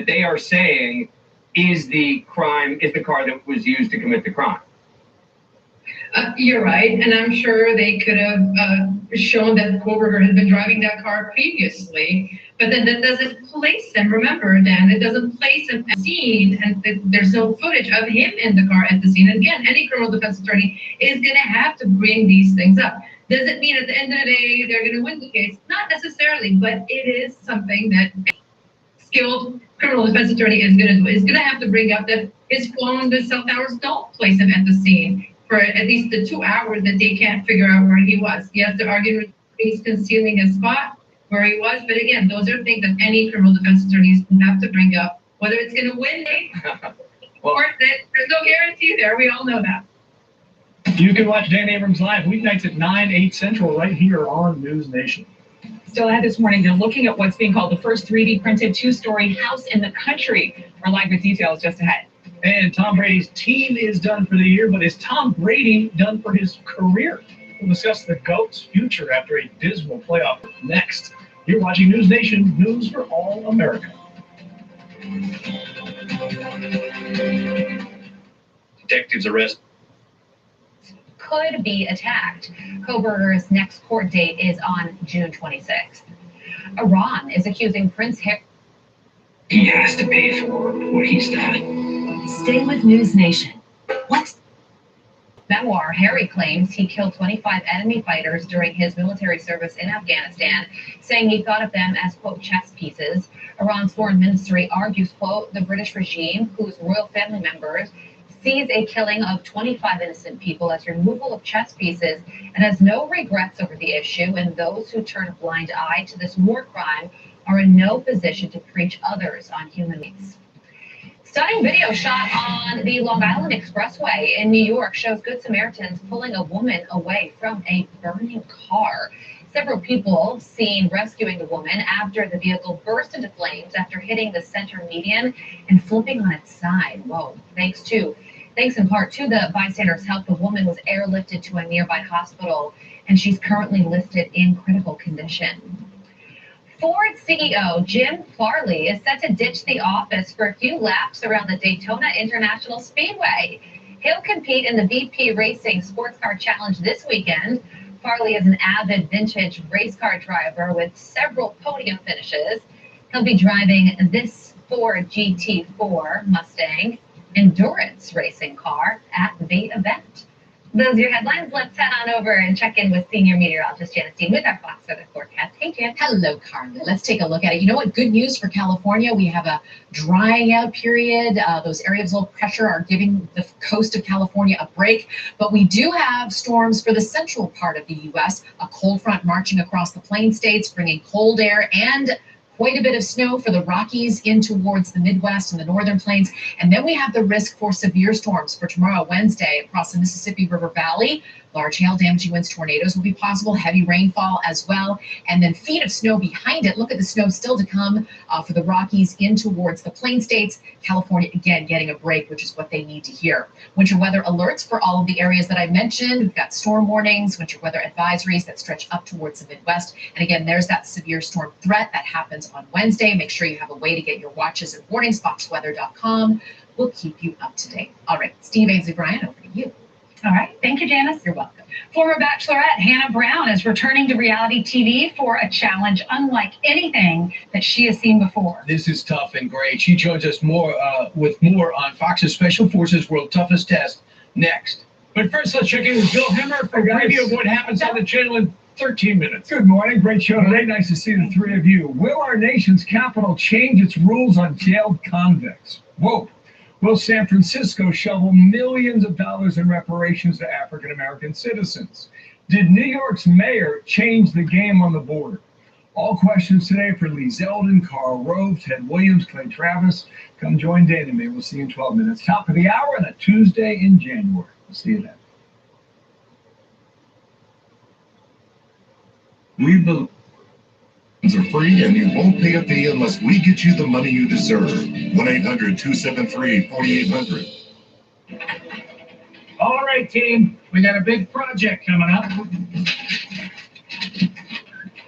they are saying is the car that was used to commit the crime. You're right, and I'm sure they could have shown that Koberger had been driving that car previously, but then that doesn't place him, remember, Dan, it doesn't place him at the scene, and there's no footage of him in the car at the scene. And again, any criminal defense attorney is going to have to bring these things up. Does it mean at the end of the day they're going to win the case? Not necessarily, but it is something that a skilled criminal defense attorney is going to do. Is going to have to bring up that his phone, the cell towers don't place him at the scene for at least the 2 hours that they can't figure out where he was. Yes, they're arguing he's concealing his spot where he was, but again, those are things that any criminal defense attorneys have to bring up, whether it's going to win or that there's no guarantee there. We all know that. You can watch Dan Abrams live weeknights at 9, 8 Central right here on News Nation. Still ahead this morning, they're looking at what's being called the first 3D printed 2-story house in the country. We're live with details just ahead. And Tom Brady's team is done for the year, but is Tom Brady done for his career? We'll discuss the GOAT's future after a dismal playoff next. You're watching News Nation, news for all America. Detectives arrest. Could be attacked. Koberger's next court date is on June 26th. Iran is accusing Prince Harry. He has to pay for what he's done. Stay with News Nation. What? Memoir, Harry claims he killed 25 enemy fighters during his military service in Afghanistan, saying he thought of them as, quote, chess pieces. Iran's foreign ministry argues, quote, the British regime, whose royal family members, sees a killing of 25 innocent people as removal of chess pieces and has no regrets over the issue, and those who turn a blind eye to this war crime are in no position to preach others on human rights. Stunning video shot on the Long Island Expressway in New York shows Good Samaritans pulling a woman away from a burning car. Several people seen rescuing the woman after the vehicle burst into flames after hitting the center median and flipping on its side. Whoa. Thanks in part to the bystanders' help, the woman was airlifted to a nearby hospital, and she's currently listed in critical condition. Ford CEO Jim Farley is set to ditch the office for a few laps around the Daytona International Speedway. He'll compete in the VP Racing Sports Car Challenge this weekend. Farley is an avid vintage race car driver with several podium finishes. He'll be driving this Ford GT4 Mustang endurance racing car at the event. Those are your headlines. Let's head on over and check in with senior meteorologist Janice Dean with our Fox weather forecast. Hey, Jan. Hello, Carly. Let's take a look at it. You know what? Good news for California. We have a drying out period. Those areas of low pressure are giving the coast of California a break. But we do have storms for the central part of the U.S. A cold front marching across the plain states, bringing cold air and quite a bit of snow for the Rockies in towards the Midwest and the northern plains. And then we have the risk for severe storms for tomorrow, Wednesday, across the Mississippi River Valley. Large hail, damaging winds, tornadoes will be possible, heavy rainfall as well. And then feet of snow behind it. Look at the snow still to come for the Rockies in towards the plain states. California, again, getting a break, which is what they need to hear. Winter weather alerts for all of the areas that I mentioned. We've got storm warnings, winter weather advisories that stretch up towards the Midwest. And again, there's that severe storm threat that happens on Wednesday. Make sure you have a way to get your watches and warnings. Foxweather.com will keep you up to date. All right, Steve Ainsley Bryan, over to you. All right. Thank you, Janice. You're welcome. Former Bachelorette Hannah Brown is returning to reality TV for a challenge unlike anything that she has seen before. This is tough and great. She joins us with more on Fox's Special Forces World Toughest Test next. But first, let's check in with Bill Hemmer for a preview of what happens on the channel in 13 minutes. Good morning. Great show today. Nice to see the three of you. Will our nation's capital change its rules on jailed convicts? Whoa. Will San Francisco shovel millions of dollars in reparations to African-American citizens? Did New York's mayor change the game on the border? All questions today for Lee Zeldin, Carl Rove, Ted Williams, Clay Travis. Come join Dan and me. We'll see you in 12 minutes. Top of the hour on a Tuesday in January. We'll see you then. We believe are free and you won't pay a fee unless we get you the money you deserve. 1-800-273-4800. All right, team. We got a big project coming up.